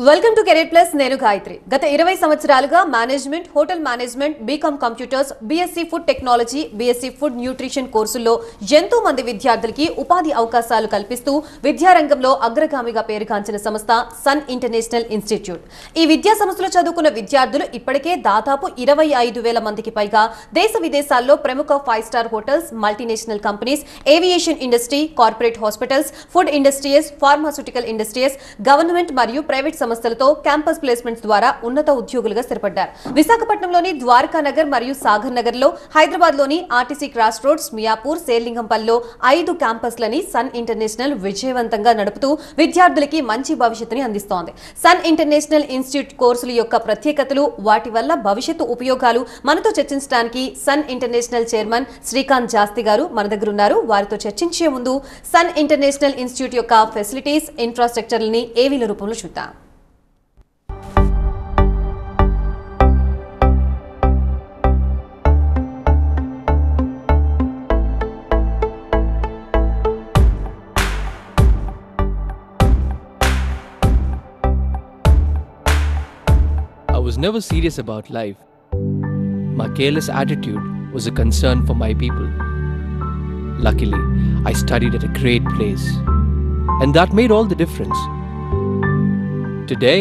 Welcome to career plus నేను గాయత్రి. గత 20 సంవత్సరాలుగా management, hotel management, BCom computers, BSc food technology, BSc food nutrition కోర్సుల్లో ఎంతో మంది విద్యార్థులకి ఉపాధి అవకాశాలు కల్పిస్తూ విద్యారంగంలో అగ్రగామిగా పేరుగాంచిన సంస్థ సన్ ఇంటర్నేషనల్ ఇన్స్టిట్యూట్. ఈ విద్యా సంస్థలో చదువుకున్న విద్యార్థులు ఇప్పటికే దాదాపు 25,000 మందికి పైగా దేశ విదేశాల్లో ప్రముఖ 5 star hotels, multinational companies, aviation industry, corporate hospitals, food industries, pharmaceutical industries, government మరియు ప్రైవేట్ సంస్థలతో క్యాంపస్ ప్లేస్మెంట్స్ ద్వారా ఉన్నత ఉద్యోగులుగా స్థిరపడ్డారు. విశాఖపట్నంలోని ద్వారకా నగర్ మరియు సాగర్ నగర్ లో, హైదరాబాద్ లోని ఆర్టీసీ క్రాస్ రోడ్స్, మియాపూర్, శేర్లింగంపల్లిలో 5 క్యాంపస్లని సన్ ఇంటర్నేషనల్ విజయవంతంగా నడుపుతూ విద్యార్థులకి మంచి భవిష్యత్తుని అందిస్తోంది. సన్ ఇంటర్నేషనల్ ఇన్స్టిట్యూట్ కోర్సుల యొక్క ప్రత్యేకతలు, వాటి వల్ల భవిష్యత్తు ఉపయోగాలు మనతో చర్చించడానికి సన్ ఇంటర్నేషనల్ చైర్మన్ శ్రీకాంత్ జాస్తి గారు మన దగ్గర ఉన్నారు. వారితో చర్చించే ముందు సన్ ఇంటర్నేషనల్ ఇన్స్టిట్యూట్ యొక్క ఫెసిలిటీస్, ఇన్ఫ్రాస్ట్రక్చర్లని ఏవీల రూపంలో చూద్దాం. I was never serious about life. My careless attitude was a concern for my people. Luckily, I studied at a great place, and that made all the difference. Today,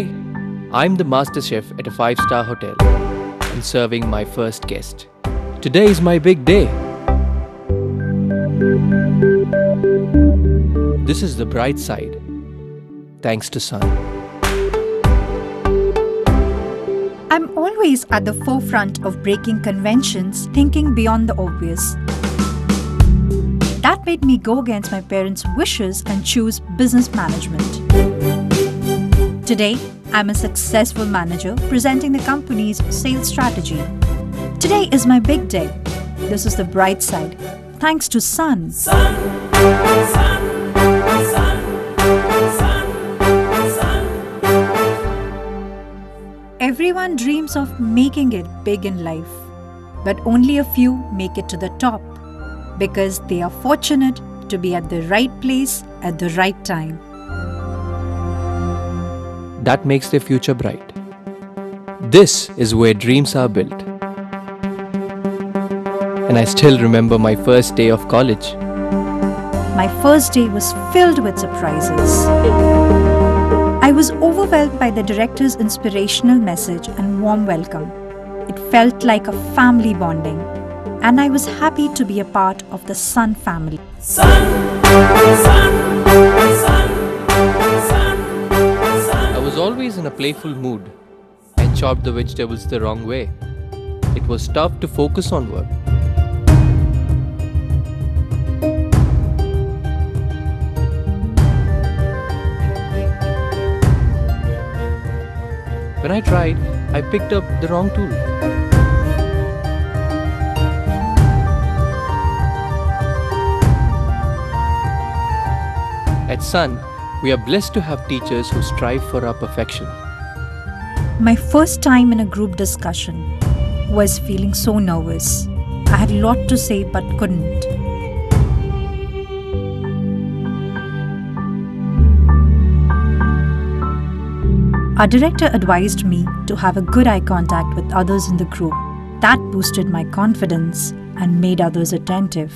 I'm the master chef at a 5-star hotel and serving my first guest. Today is my big day. This is the bright side, thanks to Sun. I'm always at the forefront of breaking conventions, thinking beyond the obvious. That made me go against my parents' wishes and choose business management. Today, I'm a successful manager presenting the company's sales strategy. Today is my big day. This is the bright side, thanks to Sun. Everyone dreams of making it big in life, but only a few make it to the top because they are fortunate to be at the right place at the right time. That makes their future bright. This is where dreams are built. And I still remember my first day of college. My first day was filled with surprises. I was overwhelmed by the director's inspirational message and warm welcome. It felt like a family bonding, and I was happy to be a part of the Sun family. I was always in a playful mood and chopped the vegetables the wrong way. It was tough to focus on work. When I tried, I picked up the wrong tool. At Sun, we are blessed to have teachers who strive for our perfection. My first time in a group discussion was feeling so nervous. I had a lot to say but couldn't. Our director advised me to have a good eye contact with others in the group. That boosted my confidence and made others attentive.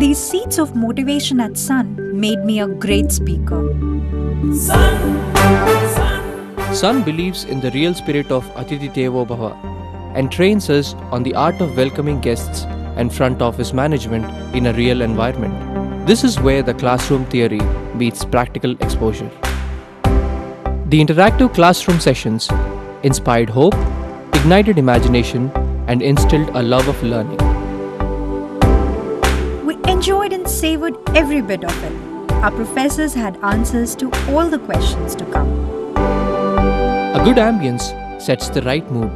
These seeds of motivation at Sun made me a great speaker. Sun believes in the real spirit of Atithi Devo Bhava and trains us on the art of welcoming guests and front office management in a real environment. This is where the classroom theory meets practical exposure. The interactive classroom sessions inspired hope, ignited imagination, and instilled a love of learning. We enjoyed and savored every bit of it. Our professors had answers to all the questions to come. A good ambience sets the right mood.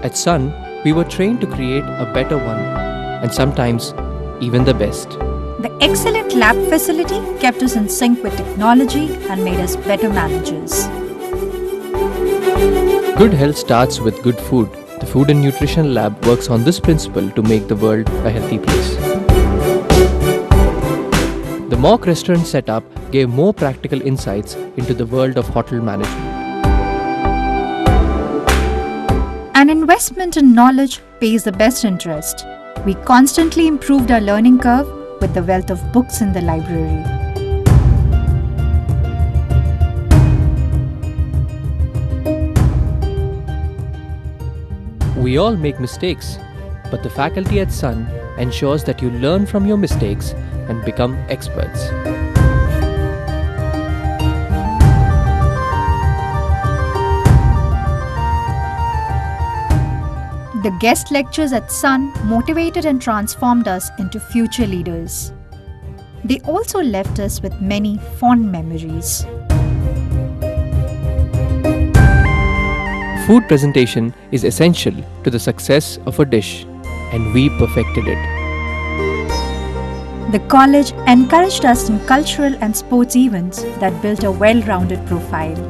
At Sun, we were trained to create a better one, and sometimes even the best. The excellent lab facility kept us in sync with technology and made us better managers. Good health starts with good food. The Food and Nutrition Lab works on this principle to make the world a healthy place. mock restaurant setup gave more practical insights into the world of hotel management. An investment in knowledge pays the best interest. We constantly improved our learning curve with the wealth of books in the library. We all make mistakes, but the faculty at Sun ensures that you learn from your mistakes and become experts. The guest lectures at Sun motivated and transformed us into future leaders. They also left us with many fond memories. Food presentation is essential to the success of a dish, and we perfected it. The college encouraged us in cultural and sports events that built a well-rounded profile.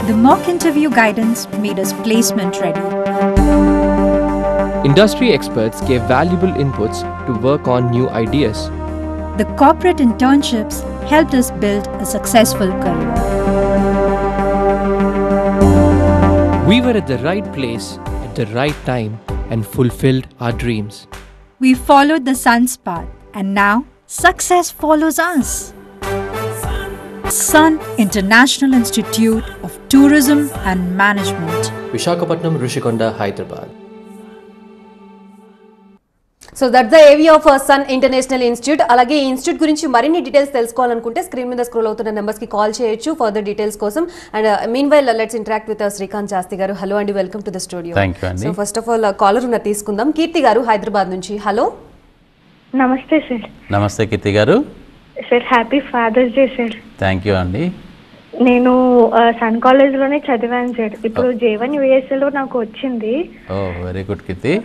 The mock interview guidance made us placement ready. Industry experts gave valuable inputs to work on new ideas. The corporate internships helped us build a successful career. We were at the right place at the right time and fulfilled our dreams. We followed the Sun's path, and now success follows us. Sun International Institute of Tourism and Management. Visakhapatnam, Rishikonda, Hyderabad. So that the ఏవి of Sun International institute. అలాగే ఈ institute గురించి మరిన్ని details తెలుసుకోవాలనుకుంటే screen మీద scroll అవుతున్న నెంబర్స్కి call చేయొచ్చు ఫర్దర్ డీటెయిల్స్ కోసం. And meanwhile let's interact with Srikanth Shastri గారు. హలో అండి, welcome to the studio. So first of all caller ఉన్న తీసుకుందాం. కీర్తి గారు హైదరాబాద్ నుంచి. హలో. నమస్తే సార్. నమస్తే కీర్తి గారు. Sir happy father's day sir. Thank you అండి. నేను సన్ కాలేజ్లోనే చదివాను సార్. ఇప్పుడు J1 USAలో నాకు వచ్చింది. Oh very good Keerthi.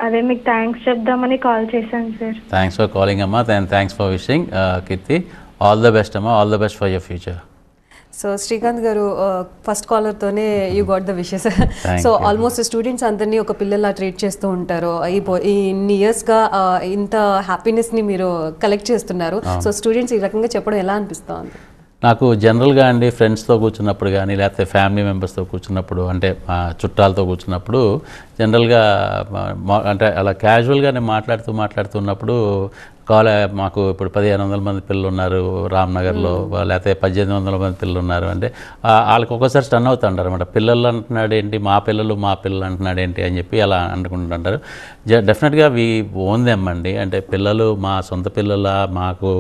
అదే మీకు థ్యాంక్స్ చెప్దామని కాల్ చేశాను సార్. థ్యాంక్స్ ఫర్ కాలింగ్ అమ్మా, thanks for wishing. Keerthi, all the best అమ్మా, all the best for your future. So Srikanth garu first కాలర్తోనే you got the wishes. So almost students అందరినీ ఒక పిల్లల్లా ట్రీట్ చేస్తూ ఉంటారు. ఈ ఇన్ని ఇయర్స్గా ఇంత హ్యాపీనెస్ని మీరు కలెక్ట్ చేస్తున్నారు. సో స్టూడెంట్స్ ఈ రకంగా చెప్పడం ఎలా అనిపిస్తుంది? నాకు జనరల్గా అండి ఫ్రెండ్స్తో కూర్చున్నప్పుడు కానీ లేకపోతే ఫ్యామిలీ మెంబర్స్తో కూర్చున్నప్పుడు అంటే చుట్టాలతో కూర్చున్నప్పుడు జనరల్గా అంటే అలా క్యాజువల్గా నేను మాట్లాడుతున్నప్పుడు మాకు ఇప్పుడు 1500 మంది పిల్లలు ఉన్నారు రామ్నగర్లో, లేకపోతే 1800 మంది పిల్లలు ఉన్నారు అంటే వాళ్ళకి ఒక్కోసారి స్టన్ అవుతుంటారు అనమాట. పిల్లలు అంటున్నాడు ఏంటి, మా పిల్లలు అంటున్నాడు ఏంటి అని చెప్పి అలా అనుకుంటుంటారు. డెఫినెట్గా వి ఓన్ దెమ్ అండి. అంటే పిల్లలు మా సొంత పిల్లల, మాకు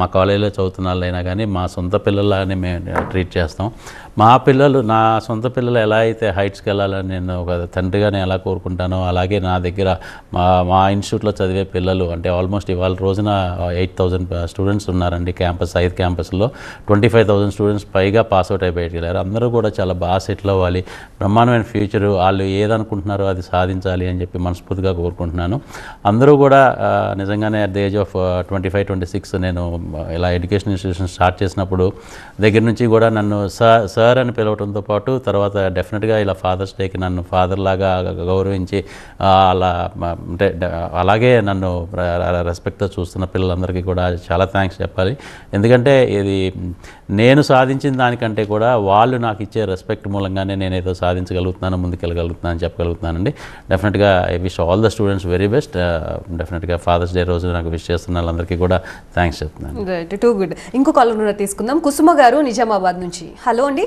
మా కాలేజీలో చదువుతున్న వాళ్ళైనా కానీ మా సొంత పిల్లలని మేము ట్రీట్ చేస్తాం. మా పిల్లలు, నా సొంత పిల్లలు ఎలా అయితే హైట్స్కి వెళ్ళాలని నేను ఒక తండ్రిగానే ఎలా కోరుకుంటానో అలాగే నా దగ్గర మా ఇన్స్టిట్యూట్లో చదివే పిల్లలు అంటే ఆల్మోస్ట్ ఇవాళ రోజున 8000 స్టూడెంట్స్ ఉన్నారండి క్యాంపస్. 5 క్యాంపస్లో 25,000 స్టూడెంట్స్ పైగా పాస్అవుట్ అయి బయటికి వెళ్ళారు. అందరూ కూడా చాలా బాగా సెటిల్ అవ్వాలి, బ్రహ్మాండమైన ఫ్యూచరు, వాళ్ళు ఏదనుకుంటున్నారో అది సాధించాలి అని చెప్పి మనస్ఫూర్తిగా కోరుకుంటున్నాను. అందరూ కూడా నిజంగానే అట్ ద ఏజ్ ఆఫ్ 25-26 నేను ఇలా ఎడ్యుకేషన్ ఇన్స్టిట్యూషన్ స్టార్ట్ చేసినప్పుడు దగ్గర నుంచి కూడా నన్ను సార్ అని పిలవడంతో పాటు తర్వాత డెఫినెట్గా ఇలా ఫాదర్స్ డేకి నన్ను ఫాదర్ లాగా గౌరవించి అలా అంటే అలాగే నన్ను రెస్పెక్ట్తో చూస్తున్న పిల్లలందరికీ కూడా చాలా థ్యాంక్స్ చెప్పాలి. ఎందుకంటే ఇది నేను సాధించిన దానికంటే కూడా వాళ్ళు నాకు ఇచ్చే రెస్పెక్ట్ మూలంగానే నేను ఏదో సాధించగలుగుతున్నాను, ముందుకెళ్ళగలుగుతున్నాను అని చెప్పగలుగుతున్నానండి. డెఫినెట్గా I wish all the students very best. డెఫినెట్గా ఫాదర్స్ డే రోజు నాకు విష్ చేస్తున్న వాళ్ళందరికీ కూడా థ్యాంక్స్ చెప్తున్నాను. Right, too good. ఇంకో కాలర్ తీసుకుందాం. కుసుమ గారు నిజామాబాద్ నుంచి. హలో అండి.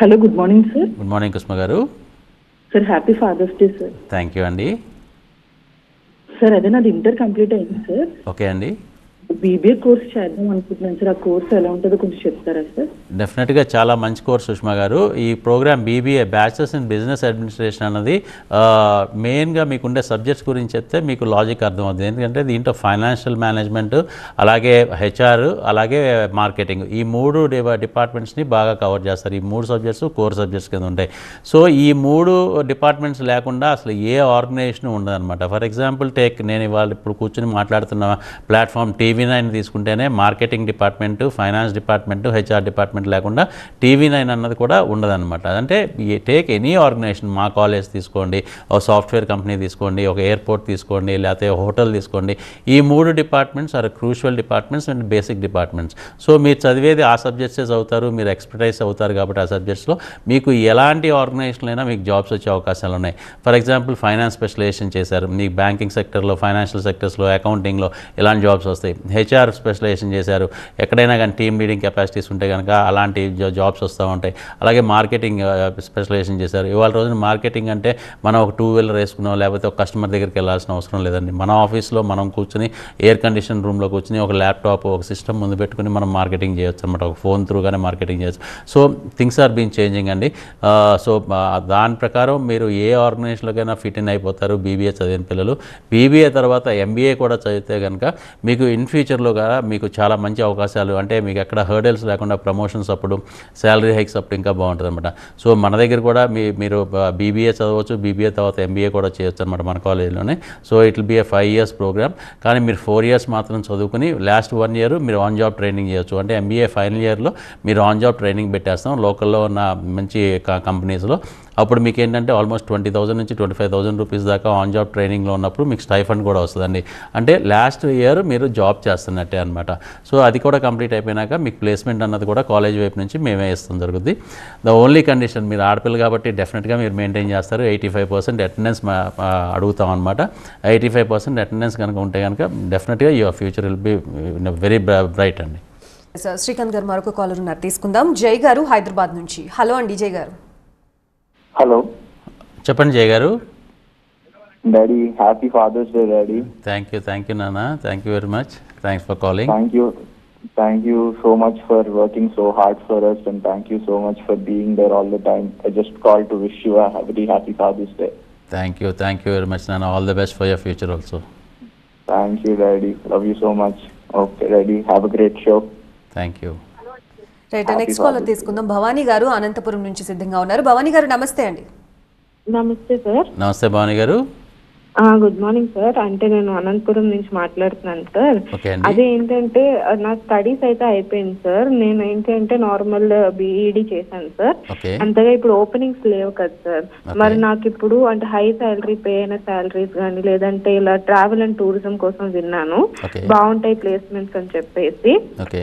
Hello, good morning sir. Good morning Kusuma garu. Sir happy father's day sir. Thank you అండి. సార్ అదే నాది ఇంటర్ కంప్లీట్ అయింది సార్. ఓకే అండి. బీబీఏ కోర్స్ చేద్దాం అనుకుంటున్నాను సార్. ఆ కోర్స్ ఎలా ఉంటుందో కొంచెం చెప్తారా సార్? డెఫినెట్గా చాలా మంచి కోర్స్ సుష్మా గారు. ఈ programme BBA bachelors in business administration అన్నది మెయిన్గా మీకుండే సబ్జెక్ట్స్ గురించి చెప్తే మీకు లాజిక్ అర్థమవుతుంది. ఎందుకంటే దీంట్లో ఫైనాన్షియల్ మేనేజ్మెంట్, అలాగే హెచ్ఆర్, అలాగే మార్కెటింగ్, ఈ 3 డిపార్ట్మెంట్స్ని బాగా కవర్ చేస్తారు. ఈ 3 సబ్జెక్ట్స్ కోర్ సబ్జెక్ట్స్ కింద ఉంటాయి. సో ఈ 3 డిపార్ట్మెంట్స్ లేకుండా అసలు ఏ ఆర్గనైజేషన్ ఉండదన్నమాట. ఫర్ ఎగ్జాంపుల్ నేను ఇవాళ ఇప్పుడు కూర్చొని మాట్లాడుతున్న ప్లాట్ఫామ్ టీవీ TV9 తీసుకుంటేనే marketing department, finance department, HR department లేకుండా TV9 అన్నది కూడా ఉండదన్నమాట. అంటే టేక్ ఎనీ ఆర్గనైజేషన్, మా కాలేజ్ తీసుకోండి, ఒక సాఫ్ట్వేర్ కంపెనీ తీసుకోండి, ఒక ఎయిర్పోర్ట్ తీసుకోండి, లేకపోతే హోటల్ తీసుకోండి, ఈ 3 departments are crucial departments and basic departments. So మీరు చదివేది ఆ సబ్జెక్ట్సే చదువుతారు, మీరు ఎక్స్పర్టైజ్ అవుతారు కాబట్టి ఆ సబ్జెక్ట్స్లో మీకు ఎలాంటి ఆర్గనైజేషన్లో అయినా మీకు జాబ్స్ వచ్చే అవకాశాలు ఉన్నాయి. ఫర్ ఎగ్జాంపుల్ ఫైనాన్స్ స్పెషలైజేషన్ చేశారు, మీకు బ్యాంకింగ్ సెక్టర్లో, ఫైనాన్షియల్ సెక్టర్స్లో, అకౌంటింగ్లో ఇలాంటి జాబ్స్ వస్తాయి. HR స్పెషలైజేషన్ చేశారు, ఎక్కడైనా కానీ టీమ్ లీడింగ్ కెపాసిటీస్ ఉంటే కనుక అలాంటి జాబ్స్ వస్తూ ఉంటాయి. అలాగే మార్కెటింగ్ స్పెషలైజేషన్ చేశారు. ఇవాళ రోజున మార్కెటింగ్ అంటే మనం ఒక 2-వీలర్ వేసుకున్నాం, లేకపోతే ఒక కస్టమర్ దగ్గరికి వెళ్ళాల్సిన అవసరం లేదండి. మన ఆఫీస్లో మనం కూర్చొని ఎయిర్ కండిషన్ రూమ్లో కూర్చొని ఒక ల్యాప్టాప్, ఒక సిస్టమ్ ముందు పెట్టుకుని మనం మార్కెటింగ్ చేయొచ్చు అనమాట. ఒక ఫోన్ త్రూగానే మార్కెటింగ్ చేయొచ్చు. So things are been changing అండి. సో దాని ప్రకారం మీరు ఏ ఆర్గనైజేషన్లోకైనా ఫిట్ ఇన్ అయిపోతారు BBA చదివిన పిల్లలు. BBA తర్వాత MBA కూడా చదివితే కనుక మీకు ఇన్ ఫ్యూచర్లో కూడా మీకు చాలా మంచి అవకాశాలు, అంటే మీకు ఎక్కడ హర్డల్స్ లేకుండా ప్రమోషన్స్ అప్పుడు, శాలరీ హైక్స్ అప్పుడు ఇంకా బాగుంటుంది అనమాట. సో మన దగ్గర కూడా మీరు BBA చదవచ్చు, BBA తర్వాత MBA కూడా చేయొచ్చు అనమాట మన కాలేజీలోనే. So it will be a 5 years programme. కానీ మీరు 4 years మాత్రం చదువుకుని లాస్ట్ 1 year మీరు ఆన్ జాబ్ ట్రైనింగ్ చేయొచ్చు. అంటే MBA ఫైనల్ ఇయర్లో మీరు ఆన్ జాబ్ ట్రైనింగ్ పెట్టేస్తాం లోకల్లో ఉన్న మంచి కంపెనీస్లో. అప్పుడు మీకు ఏంటంటే ఆల్మోస్ట్ 20,000 నుంచి 25,000 రూపీస్ దాకా ఆన్ జాబ్ ట్రైనింగ్లో ఉన్నప్పుడు మీకు స్టైఫండ్ కూడా వస్తుందండి. అంటే లాస్ట్ ఇయర్ మీరు జాబ్ చేస్తున్నట్టే అనమాట. సో అది కూడా కంప్లీట్ అయిపోయినాక మీకు ప్లేస్మెంట్ అన్నది కూడా కాలేజ్ వైపు నుంచి మేమే ఇస్తాం జరుగుతుంది. ద ఓన్లీ కండిషన్, మీరు ఆడపిల్ల కాబట్టి డెఫినెట్గా మీరు మెయింటైన్ చేస్తారు. 85% అటెండెన్స్ అడుగుతాం అనమాట. 85% అటెండెన్స్ కనుక ఉంటే కనుక డెఫినెట్గా your future will be very bright అండి. శ్రీకాంత్ గారు మరొక కాలర్ ఉన్నారు, తీసుకుందాం. జై గారు హైదరాబాద్ నుంచి. హలో అండి జై గారు. హలో, చెప్పండి Jaya garu. Daddy, happy father's day daddy. Thank you నాన్న, thank you very much, thanks for calling. Thank you so much for working so hard for us, and thank you so much for being there all the time. I just called to wish you a very happy Father's Day. Thank you very much Nana, all the best for your future also. Thank you Daddy, love you so much. Okay Daddy, have a great show. Thank you. Right, next caller తీసుకుందాం. భవానీ గారు అనంతపురం నుంచి సిద్ధంగా ఉన్నారు. భవానీ గారు నమస్తే అండి. నమస్తే sir. నమస్తే భవానీ గారు. Good morning sir. అంటే నేను అనంతపురం నుంచి మాట్లాడుతున్నాను సార్. అదే ఏంటంటే నా స్టడీస్ అయితే అయిపోయింది సార్. నేను ఏంటంటే నార్మల్ BED చేశాను సార్. అంతగా ఇప్పుడు ఓపెనింగ్స్ లేవు కదా సార్. మరి నాకు ఇప్పుడు అంటే హై శాలరీ పే అయిన శాలరీస్ కానీ లేదంటే ఇలా ట్రావెల్ అండ్ టూరిజం కోసం విన్నాను, బాగుంటాయి ప్లేస్మెంట్స్ అని చెప్పేసి.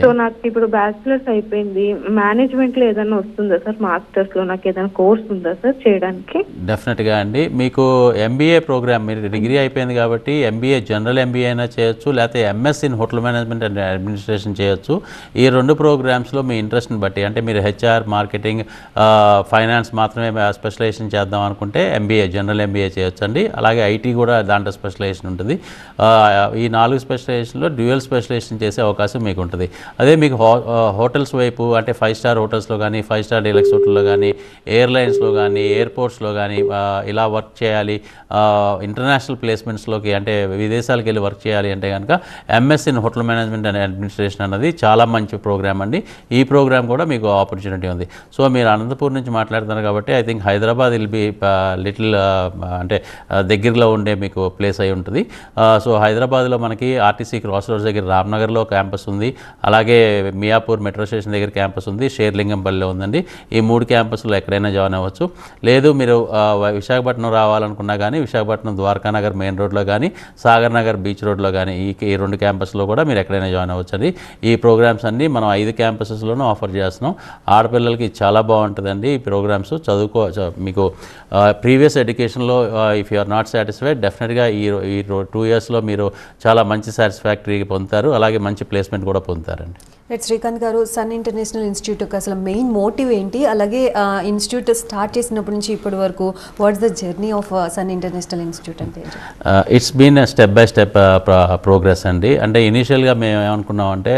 సో నాకు ఇప్పుడు బ్యాచిలర్స్ అయిపోయింది, మేనేజ్మెంట్ లో ఏదైనా వస్తుందా సార్? మాస్టర్స్ లో నాకు ఏదైనా కోర్స్ ఉందా సార్ చేయడానికి? డెఫినెట్ గా అండి. మీకు MBA ప్రోగ్రామ్, మీరు డిగ్రీ అయిపోయింది కాబట్టి MBA జనరల్ MBA అయినా చేయొచ్చు, లేకపోతే MS in hotel management and administration చేయొచ్చు. ఈ 2 ప్రోగ్రామ్స్లో మీ ఇంట్రెస్ట్ని బట్టి, అంటే మీరు HR, మార్కెటింగ్, ఫైనాన్స్ మాత్రమే స్పెషలైజేషన్ చేద్దాం అనుకుంటే MBA జనరల్ MBA చేయొచ్చు అండి. అలాగే IT కూడా దాంట్లో స్పెషలైజేషన్ ఉంటుంది. ఈ 4 స్పెషలైజేషన్లో డ్యూయల్ స్పెషలైజేషన్ చేసే అవకాశం మీకు ఉంటుంది. అదే మీకు హోటల్స్ వైపు అంటే 5 star హోటల్స్లో కానీ, 5 star డీలక్స్ హోటల్లో కానీ, ఎయిర్లైన్స్లో కానీ, ఎయిర్పోర్ట్స్లో కానీ ఇలా వర్క్ చేయాలి, ఇంటర్నేషనల్ ప్లేస్మెంట్స్లోకి అంటే విదేశాలకు వెళ్ళి వర్క్ చేయాలి అంటే కనుక MS in hotel management and administration అన్నది చాలా మంచి ప్రోగ్రామ్ అండి. ఈ ప్రోగ్రామ్ కూడా మీకు ఆపర్చునిటీ ఉంది. సో మీరు అనంతపూర్ నుంచి మాట్లాడుతున్నారు కాబట్టి I think Hyderabad will be little అంటే దగ్గరలో ఉండే మీకు ప్లేస్ అయి ఉంటుంది. సో హైదరాబాద్లో మనకి RTC క్రాస్ రోడ్స్ దగ్గర రామ్నగర్లో క్యాంపస్ ఉంది, అలాగే మియాపూర్ మెట్రో స్టేషన్ దగ్గర క్యాంపస్ ఉంది, షేర్లింగంపల్లిలో ఉందండి. ఈ 3 క్యాంపస్లో ఎక్కడైనా జాయిన్ అవ్వచ్చు. లేదు మీరు విశాఖపట్నం రావాలనుకున్నా కానీ విశాఖపట్నం ద్వారకానగర్ మెయిన్ రోడ్లో కానీ, సాగర్ నగర్ బీచ్ రోడ్లో కానీ ఈ 2 క్యాంపస్లో కూడా మీరు ఎక్కడైనా జాయిన్ అవ్వచ్చండి. ఈ ప్రోగ్రామ్స్ అన్నీ మనం 5 క్యాంపసెస్లోనూ ఆఫర్ చేస్తున్నాం. ఆడపిల్లలకి చాలా బాగుంటుందండి ఈ ప్రోగ్రామ్స్. మీకు ప్రీవియస్ ఎడ్యుకేషన్లో if you are not satisfied డెఫినెట్గా ఈ 2 yearsలో మీరు చాలా మంచి సాటిస్ఫాక్టరీ పొందుతారు, అలాగే మంచి ప్లేస్మెంట్ కూడా పొందుతారండి. రైట్, శ్రీకాంత్ గారు, సన్ ఇంటర్నేషనల్ ఇన్స్టిట్యూట్ యొక్క అసలు మెయిన్ మోటివ్ ఏంటి? అలాగే ఇన్స్టిట్యూట్ స్టార్ట్ చేసినప్పటి నుంచి ఇప్పటి వరకు what's the journey of Sun International Institute అంటే? It's been step by step progress అండి. అంటే ఇనీషియల్గా మేము ఏమనుకున్నామంటే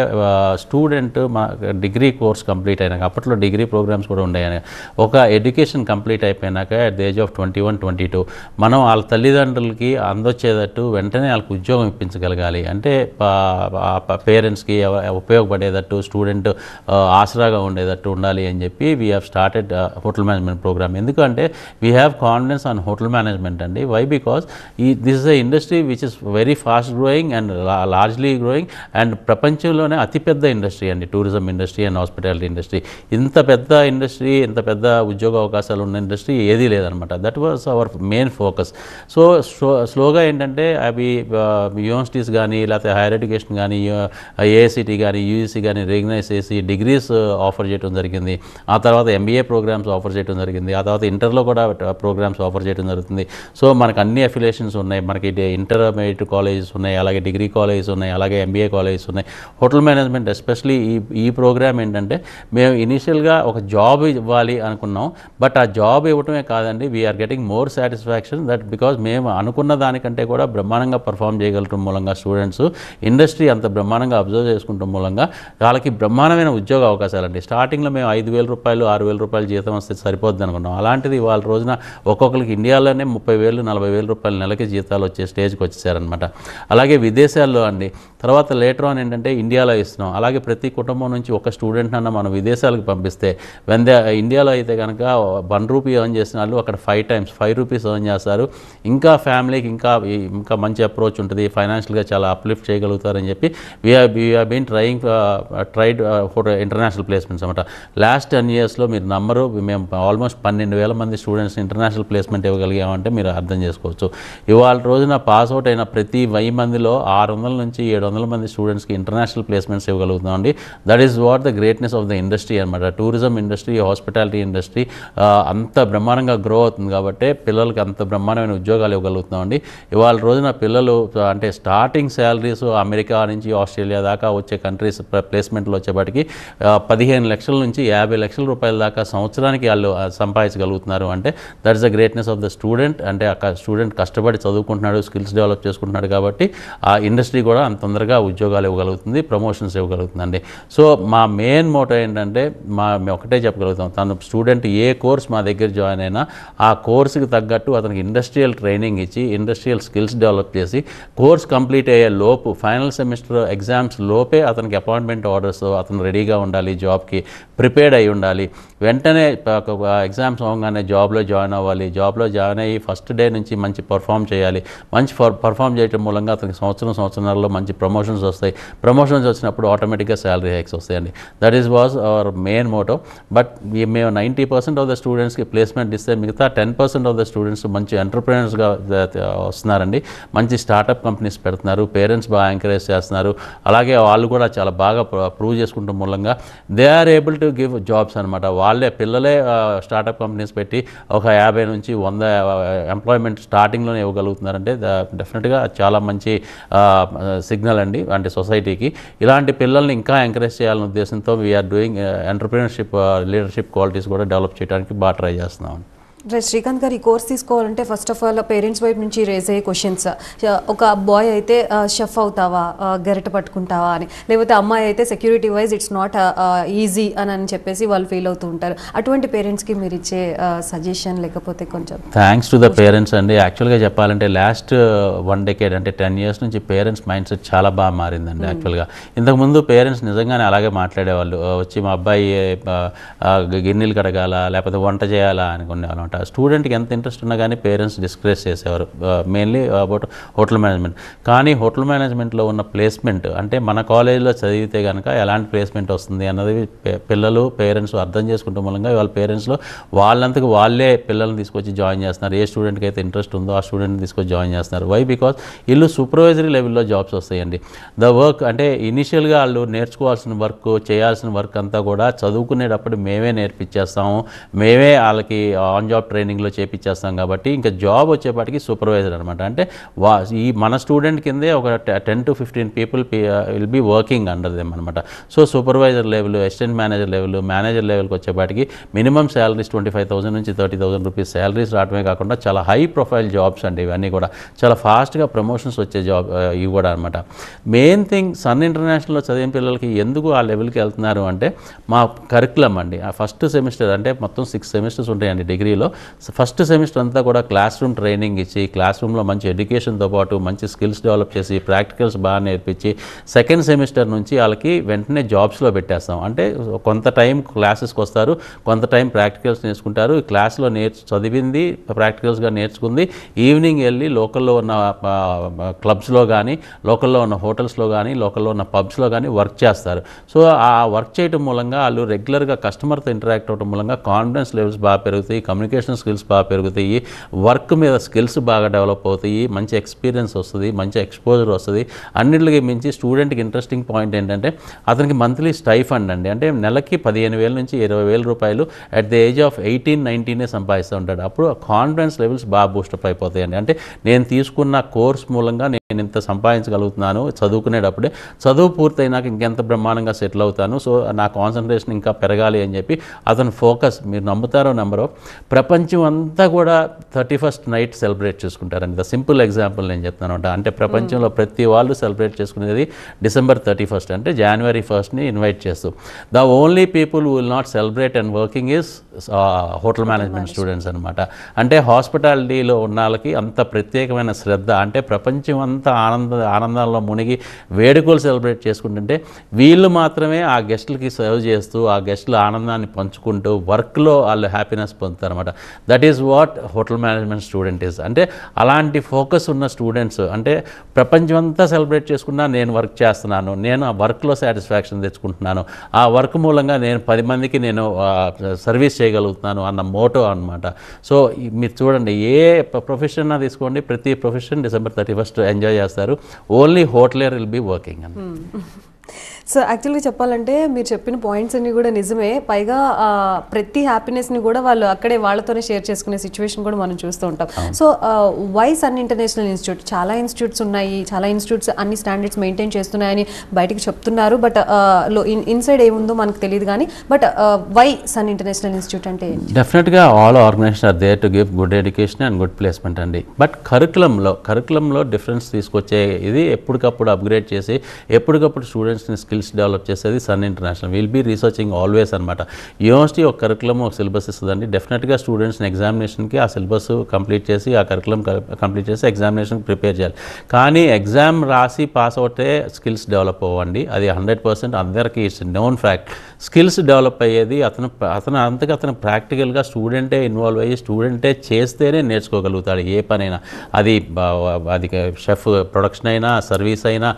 స్టూడెంట్ మా డిగ్రీ కోర్స్ కంప్లీట్ అయినాక, అప్పట్లో డిగ్రీ ప్రోగ్రామ్స్ కూడా ఉండేవి, ఒక ఎడ్యుకేషన్ కంప్లీట్ అయిపోయినాక అట్ ద ఏజ్ ఆఫ్ 21, 22 మనం వాళ్ళ తల్లిదండ్రులకి అందొచ్చేటట్టు వెంటనే వాళ్ళకి ఉద్యోగం ఇప్పించగలగాలి. అంటే పేరెంట్స్కి ఉపయోగపడేటట్టు, స్టూడెంట్ ఆసరాగా ఉండేటట్టు ఉండాలి అని చెప్పి we have started hotel management programme. ఎందుకంటే we have confidence on hotel management అండి. Why? Because this is a industry which is very fast growing and largely growing and ప్రపంచంలోనే అతిపెద్ద ఇండస్ట్రీ అండి tourism industry and hospitality industry. ఇంత పెద్ద industry, ఇంత పెద్ద ఉద్యోగ అవకాశాలు ఉన్న ఇండస్ట్రీ ఏదీ లేదనమాట. That was our main focus. So స్లోగా ఏంటంటే అవి యూనివర్సిటీస్ కానీ లేకపోతే హైయర్ ఎడ్యుకేషన్ కానీ ఏఐసిటీ కానీ యూజీసీ కానీ రికగ్నైజ్ చేసి డిగ్రీస్ ఆఫర్ చేయడం జరిగింది. ఆ తర్వాత ఎంబీఏ ప్రోగ్రామ్స్ ఆఫర్ చేయడం జరిగింది. ఆ తర్వాత ఇంటర్లో కూడా ప్రోగ్రామ్స్ ఆఫర్ చేయడం జరుగుతుంది. సో మనకు అన్ని అఫిలియేషన్స్ ఉన్నాయి. మనకి ఇంటర్మీడియట్ కాలేజెస్ ఉన్నాయి, అలాగే డిగ్రీ కాలేజెస్ ఉన్నాయి, అలాగే ఎంబీఏ కాలేజెస్ ఉన్నాయి. హోటల్ మేనేజ్మెంట్ ఎస్పెషలీ ఈ ప్రోగ్రామ్ ఏంటంటే మేము ఇనీషియల్గా ఒక జాబ్ ఇవ్వాలి అనుకున్నాం. బట్ ఆ జాబ్ ఇవ్వటమే కాదండి, we are getting more satisfaction that because మేము అనుకున్న దానికంటే కూడా బ్రహ్మాండంగా పర్ఫామ్ చేయగలటం మూలంగా స్టూడెంట్స్ ఇండస్ట్రీ అంత బ్రహ్మాండంగా అబ్జర్వ్ చేసుకుంటాం మూలంగా వాళ్ళకి బ్రహ్మాండమైన ఉద్యోగ అవకాశాలండి. స్టార్టింగ్లో మేము 5,000 రూపాయలు 6,000 రూపాయలు జీతం వస్తే సరిపోద్ది అనుకున్నాం. అలాంటిది వాళ్ళ రోజున ఒక్కొక్కరికి ఇండియాలోనే 30,000 40,000 రూపాయల నెలకి జీతాలు వచ్చే స్టేజ్కి వచ్చేసారనమాట. అలాగే విదేశాల్లో అండి. తర్వాత లేటర్ ఆన్ ఏంటంటే ఇండియాలో ఇస్తున్నాం. అలాగే ప్రతి కుటుంబం నుంచి ఒక స్టూడెంట్ అన్న మనం విదేశాలకు పంపిస్తే ఇండియాలో అయితే కనుక ₹1 ఎర్న్ చేసిన వాళ్ళు అక్కడ 5 times ₹5 ఎర్న్ చేస్తారు. ఇంకా ఫ్యామిలీకి ఇంకా మంచి అప్రోచ్ ఉంటుంది, ఫైనాన్షియల్గా చాలా అప్లిఫ్ట్ చేయగలుగుతారని చెప్పి we are been tried for international placements అనమాట. లాస్ట్ 10 yearsలో మీరు నమ్మరు, మేము ఆల్మోస్ట్ 12,000 మంది స్టూడెంట్స్ ఇంటర్నేషనల్ ప్లేస్మెంట్ ఇవ్వగలిగామంటే మీరు అర్థం చేసుకోవచ్చు. ఇవాళ రోజున పాస్అవుట్ అయిన ప్రతి 1000 మందిలో 600 నుంచి 700 మంది స్టూడెంట్స్కి ఇంటర్నేషనల్ ప్లేస్మెంట్స్ ఇవ్వగలుగుతామండి. That is what the greatness of the industry అనమాట. టూరిజం ఇండస్ట్రీ, హాస్పిటాలిటీ ఇండస్ట్రీ అంత బ్రహ్మాండంగా గ్రో అవుతుంది కాబట్టి పిల్లలకి అంత బ్రహ్మాండమైన ఉద్యోగాలు ఇవ్వగలుగుతామండి. ఇవాళ రోజున పిల్లలు అంటే స్టార్టింగ్ శాలరీస్ అమెరికా నుంచి ఆస్ట్రేలియా దాకా వచ్చే కంట్రీస్ ప్లేస్మెంట్లు వచ్చేప్పటికి 15 లక్షల నుంచి 50 లక్షల రూపాయల దాకా సంవత్సరానికి వాళ్ళు సంపాదించగలుగుతున్నారు. అంటే that's the greatness of the student. అంటే ఆ స్టూడెంట్ కష్టపడి చదువుకుంటున్నాడు, స్కిల్స్ డెవలప్ చేసుకుంటున్నాడు కాబట్టి ఆ ఇండస్ట్రీ కూడా అంత తొందరగా ఉద్యోగాలు ఇవ్వగలుగుతుంది, ప్రమోషన్స్ ఇవ్వగలుగుతుందండి. సో మా మెయిన్ మోటో ఏంటంటే మేము ఒకటే చెప్పగలుగుతాం, తను స్టూడెంట్ ఏ కోర్స్ మా దగ్గర జాయిన్ అయినా ఆ కోర్సుకి తగ్గట్టు అతనికి ఇండస్ట్రియల్ ట్రైనింగ్ ఇచ్చి ఇండస్ట్రియల్ స్కిల్స్ డెవలప్ చేసి కోర్స్ కంప్లీట్ అయ్యే లోపు ఫైనల్ సెమిస్టర్ ఎగ్జామ్స్ లోపే అతనికి అపాయింట్మెంట్ ఆర్డర్స్ అతను రెడీగా ఉండాలి, జాబ్కి ప్రిపేర్డ్ అయి ఉండాలి. వెంటనే ఎగ్జామ్స్ అవగానే జాబ్లో జాయిన్ అవ్వాలి. జాబ్లో జాయిన్ అయ్యి ఫస్ట్ డే నుంచి మంచి పర్ఫామ్ చేయాలి. మంచి పర్ఫామ్ చేయడం మూలంగా అతనికి సంవత్సరంలో మంచి ప్రమోషన్స్ వస్తాయి. ప్రమోషన్స్ వచ్చినప్పుడు ఆటోమేటిక్గా శాలరీ హైక్స్ వస్తాయండి. That is was our main motto. But మేము 90% ఆఫ్ ద స్టూడెంట్స్కి ప్లేస్మెంట్ ఇస్తే మిగతా 10% ఆఫ్ ద స్టూడెంట్స్ మంచి ఎంటర్ప్రెనర్స్గా వస్తున్నారండి. మంచి స్టార్టప్ కంపెనీస్ పెడుతున్నారు. పేరెంట్స్ బాగా ఎంకరేజ్ చేస్తున్నారు. అలాగే వాళ్ళు కూడా చాలా బాగా ప్రూవ్ చేసుకుంటాం మూలంగా they are able to give jobs అనమాట. వాళ్ళే పిల్లలే స్టార్టప్ కంపెనీస్ పెట్టి ఒక 50 నుంచి 100 ఎంప్లాయ్మెంట్ స్టార్టింగ్లోనే ఇవ్వగలుగుతున్నారంటే డెఫినెట్గా చాలా మంచి సిగ్నల్ అండి అంటే సొసైటీకి. ఇలాంటి పిల్లల్ని ఇంకా ఎంకరేజ్ చేయాలనే ఉద్దేశంతో we are doing entrepreneurship leadership qualities కూడా డెవలప్ చేయడానికి బాగా ట్రై చేస్తున్నాం. శ్రీకాంత్ గారు, ఈ కోర్స్ తీసుకోవాలంటే ఫస్ట్ ఆఫ్ ఆల్ పేరెంట్స్ వైపు నుంచి రేజ్ అయ్యే క్వశ్చన్స్, ఒక బాయ్ అయితే షెఫ్ అవుతావా, గరిట పట్టుకుంటావా అని, లేకపోతే అమ్మాయి అయితే security wise it's not easy అని చెప్పేసి వాళ్ళు ఫీల్ అవుతూ ఉంటారు. అటువంటి పేరెంట్స్కి మీరు ఇచ్చే సజెషన్ లేకపోతే కొంచెం? థ్యాంక్స్ టు ద పేరెంట్స్ అండి. యాక్చువల్గా చెప్పాలంటే లాస్ట్ 1 decade అంటే 10 years నుంచి పేరెంట్స్ మైండ్ సెట్ చాలా బాగా మారిందండి. యాక్చువల్గా ఇంతకుముందు పేరెంట్స్ నిజంగానే అలాగే మాట్లాడేవాళ్ళు. వచ్చి మా అబ్బాయి గిన్నెలు కడగాల లేకపోతే వంట చేయాలా అనుకునేవాళ్ళు. స్టూడెంట్కి ఎంత ఇంట్రెస్ట్ ఉన్నా కానీ పేరెంట్స్ డిస్కరేజ్ చేసేవారు మెయిన్లీ అబౌట్ హోటల్ మేనేజ్మెంట్. కానీ హోటల్ మేనేజ్మెంట్లో ఉన్న ప్లేస్మెంట్ అంటే మన కాలేజీలో చదివితే కనుక ఎలాంటి ప్లేస్మెంట్ వస్తుంది అన్నది పిల్లలు పేరెంట్స్ అర్థం చేసుకుంటే మూలంగా వాళ్ళ పేరెంట్స్లో వాళ్ళంతకు వాళ్ళే పిల్లల్ని తీసుకొచ్చి జాయిన్ చేస్తున్నారు. ఏ స్టూడెంట్కి అయితే ఇంట్రెస్ట్ ఉందో ఆ స్టూడెంట్ని తీసుకొచ్చి జాయిన్ చేస్తున్నారు. వై? బికాస్ వీళ్ళు సూపర్వైజరీ లెవెల్లో జాబ్స్ వస్తాయండి. ద వర్క్ అంటే ఇనిషియల్గా వాళ్ళు నేర్చుకోవాల్సిన వర్క్ చేయాల్సిన వర్క్ అంతా కూడా చదువుకునేటప్పుడు మేమే నేర్పించేస్తాము, మేమే వాళ్ళకి ఆన్ జాబ్ ట్రైనింగ్లో చేపించేస్తాం. కాబట్టి ఇంకా జాబ్ వచ్చేపాటికి సూపర్వైజర్ అనమాట. అంటే ఈ మన స్టూడెంట్ కిందే ఒక 10 to 15 people will be working under them అనమాట. So supervisor level, assistant manager level, manager లెవెల్కి వచ్చేపాటికి మినిమం శాలరీస్ 25,000 నుంచి 30,000 రూపీస్ శాలరీస్ రావడమే కాకుండా చాలా హై ప్రొఫైల్ జాబ్స్ అండి. ఇవన్నీ కూడా చాలా ఫాస్ట్గా ప్రమోషన్స్ వచ్చే జాబ్ ఇవి కూడా అనమాట. మెయిన్ థింగ్ సన్ ఇంటర్నేషనల్లో చదివిన పిల్లలకి ఎందుకు ఆ లెవెల్కి వెళ్తున్నారు అంటే మా కరికులం అండి. ఆ ఫస్ట్ సెమిస్టర్ అంటే మొత్తం 6 semesters ఉంటాయండి డిగ్రీలో. ఫస్ట్ సెమిస్టర్ అంతా కూడా క్లాస్ రూమ్ ట్రైనింగ్ ఇచ్చి క్లాస్ రూమ్లో మంచి ఎడ్యుకేషన్తో పాటు మంచి స్కిల్స్ డెవలప్ చేసి ప్రాక్టికల్స్ బాగా నేర్పించి సెకండ్ సెమిస్టర్ నుంచి వాళ్ళకి వెంటనే జాబ్స్లో పెట్టేస్తాం. అంటే కొంత టైం క్లాసెస్కి వస్తారు, కొంత టైం ప్రాక్టికల్స్ నేర్చుకుంటారు. క్లాస్లో చదివింది ప్రాక్టికల్స్గా నేర్చుకుంది ఈవినింగ్ వెళ్ళి లోకల్లో ఉన్న క్లబ్స్లో కానీ, లోకల్లో ఉన్న హోటల్స్లో కానీ, లోకల్లో ఉన్న పబ్స్లో కానీ వర్క్ చేస్తారు. సో ఆ వర్క్ చేయడం మూలంగా వాళ్ళు రెగ్యులర్గా కస్టమర్తో ఇంటరాక్ట్ అవ్వడం మూలంగా కాన్ఫిడెన్స్ లెవెల్స్ బాగా పెరుగుతాయి, కమ్యూనికేషన్ స్కిల్స్ బాగా పెరుగుతాయి, వర్క్ మీద స్కిల్స్ బాగా డెవలప్ అవుతాయి, మంచి ఎక్స్పీరియన్స్ వస్తుంది, మంచి ఎక్స్పోజర్ వస్తుంది. అన్నింటికి మించి స్టూడెంట్కి ఇంట్రెస్టింగ్ పాయింట్ ఏంటంటే అతనికి మంత్లీ స్టైఫండ్ అండి. అంటే నెలకి 15,000 నుంచి 20,000 రూపాయలు అట్ ది ఏజ్ ఆఫ్ 18-19 సంపాదిస్తూ ఉంటాడు. అప్పుడు కాన్ఫిడెన్స్ లెవెల్స్ బాగా బూస్టప్ అయిపోతాయండి. అంటే నేను తీసుకున్న కోర్స్ మూలంగా నేను ఇంత సంపాదించగలుగుతున్నాను, చదువుకునేటప్పుడే చదువు పూర్తయినాక ఇంకెంత బ్రహ్మాండంగా సెటిల్ అవుతాను, సో నా కాన్సన్ట్రేషన్ ఇంకా పెరగాలి అని చెప్పి అతను ఫోకస్, మీరు నమ్ముతారో నమ్మరో, ప్రపంచం అంతా కూడా 31st నైట్ సెలబ్రేట్ చేసుకుంటారండి. ద సింపుల్ ఎగ్జాంపుల్ నేను చెప్తాను. అంటే ప్రపంచంలో ప్రతి వాళ్ళు సెలబ్రేట్ చేసుకునేది December 31st, అంటే January 1st ఇన్వైట్ చేస్తూ. The only people will not celebrate and working is hotel management students అనమాట. అంటే హాస్పిటాలిటీలో ఉన్న వాళ్ళకి అంత ప్రత్యేకమైన శ్రద్ధ, అంటే ప్రపంచం అంతా ఆనందాల్లో మునిగి వేడుకలు సెలబ్రేట్ చేసుకుంటుంటే వీళ్ళు మాత్రమే ఆ గెస్టులకి సర్వ్ చేస్తూ ఆ గెస్టుల ఆనందాన్ని పంచుకుంటూ వర్క్లో వాళ్ళు హ్యాపీనెస్ పొందుతారన్నమాట. That is what hotel management student is. అంటే అలాంటి ఫోకస్ ఉన్న స్టూడెంట్స్, అంటే ప్రపంచం అంతా సెలబ్రేట్ చేసుకున్నా నేను వర్క్ చేస్తున్నాను, నేను ఆ వర్క్లో సాటిస్ఫాక్షన్ తెచ్చుకుంటున్నాను, ఆ వర్క్ మూలంగా నేను 10 మందికి నేను సర్వీస్ చేయగలుగుతున్నాను అన్న మోటో అనమాట. సో మీరు చూడండి, ఏ ప్రొఫెషన్ తీసుకోండి, ప్రతి ప్రొఫెషన్ December 31st ఎంజాయ్ చేస్తారు. Only hotelier will be working అని. సో యాక్చువల్గా చెప్పాలంటే మీరు చెప్పిన పాయింట్స్ అన్ని కూడా నిజమే. పైగా ప్రతి హ్యాపీనెస్ని కూడా వాళ్ళు అక్కడే వాళ్ళతోనే షేర్ చేసుకునే సిచ్యువేషన్ కూడా మనం చూస్తూ ఉంటాం. So why Sun International Institute, చాలా ఇన్స్టిట్యూట్స్ ఉన్నాయి, చాలా ఇన్స్టిట్యూట్స్ అన్ని స్టాండర్డ్స్ మెయింటైన్ చేస్తున్నాయని బయటకు చెప్తున్నారు. బట్ ఇన్సైడ్ ఏముందో మనకు తెలియదు కానీ, but why Sun International Institute అంటే డెఫినెట్గా all organisation are there to give good education and good placement అండి. బట్ కరికులంలో డిఫరెన్స్ తీసుకొచ్చే ఇది ఎప్పటికప్పుడు అప్గ్రేడ్ చేసి ఎప్పటికప్పుడు స్టూడెంట్స్ని స్కిల్స్ డెవలప్ చేసేది Sun International. Will be researching always అనమాట. యూనివర్సిటీ ఒక కరికులం, ఒక సిలబస్ ఇస్తుందండి. డెఫినెట్గా స్టూడెంట్స్ని ఎగ్జామినేషన్కి ఆ సిలబస్ కంప్లీట్ చేసి, ఆ కరికులం కంప్లీట్ చేసి ఎగ్జామినేషన్కి ప్రిపేర్ చేయాలి. కానీ ఎగ్జామ్ రాసి పాస్ అవుతే స్కిల్స్ డెవలప్ అవ్వండి, అది 100% అందరికీ it's known fact. Skills develop అయ్యేది అతను ప్రాక్టికల్గా స్టూడెంటే ఇన్వాల్వ్ అయ్యి స్టూడెంటే చేస్తేనే నేర్చుకోగలుగుతాడు ఏ పనైనా. అది షెఫ్ ప్రొడక్షన్ అయినా, సర్వీస్ అయినా,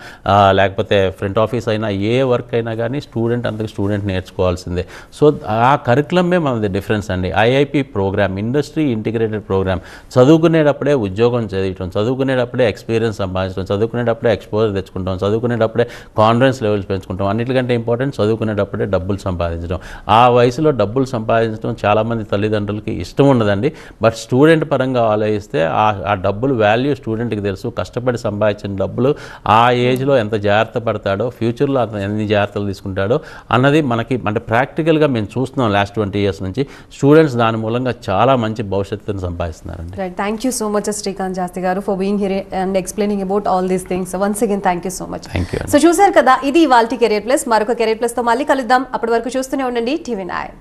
లేకపోతే ఫ్రంట్ ఆఫీస్ అయినా, ఏ వర్క్ అయినా కానీ స్టూడెంట్ నేర్చుకోవాల్సిందే. సో ఆ కరికులమే మనది డిఫరెన్స్ అండి. IIP programme, industry integrated programme. చదువుకునేటప్పుడే ఉద్యోగం చేయటం, చదువుకునేటప్పుడే ఎక్స్పీరియన్స్ సంపాదించడం, చదువుకునేటప్పుడే ఎక్స్పోజర్ తెచ్చుకుంటాం, చదువుకునేటప్పుడే కాన్ఫిడెన్స్ లెవెల్స్ పెంచుకుంటాం. అన్నిటికంటే ఇంపార్టెంట్ చదువుకునేటప్పుడే డబ్బులు సంపాదించడం. ఆ వయసులో డబ్బులు సంపాదించడం చాలామంది తల్లిదండ్రులకి ఇష్టం ఉండదండి. బట్ స్టూడెంట్ పరంగా ఆలోచిస్తే ఆ డబ్బులు వాల్యూ స్టూడెంట్కి తెలుసు. కష్టపడి సంపాదించిన డబ్బులు ఆ ఏజ్లో ఎంత జాగ్రత్త పడతాడో, ఫ్యూచర్లో అతను ఎన్ని జాగ్రత్తలు తీసుకుంటాడో అన్నది మనకి, అంటే ప్రాక్టికల్గా మేము చూస్తున్నాం లాస్ట్ 20 years నుంచి. స్టూడెంట్స్ దాని మూలంగా చాలా మంచి భవిష్యత్తును సంపాదిస్తున్నారండి. Right, thank you so much Srikanth Shastri garu for being here and explaining about all these things. Once again thank you so much. So చూసారు కదా, ఇది ఇవాల్టి కెరియర్ ప్లస్. మరొక కెరియర్ ప్లస్తో మళ్ళీ కలుద్దాం. అప్పటి వరకు చూస్తూనే ఉండండి TV9.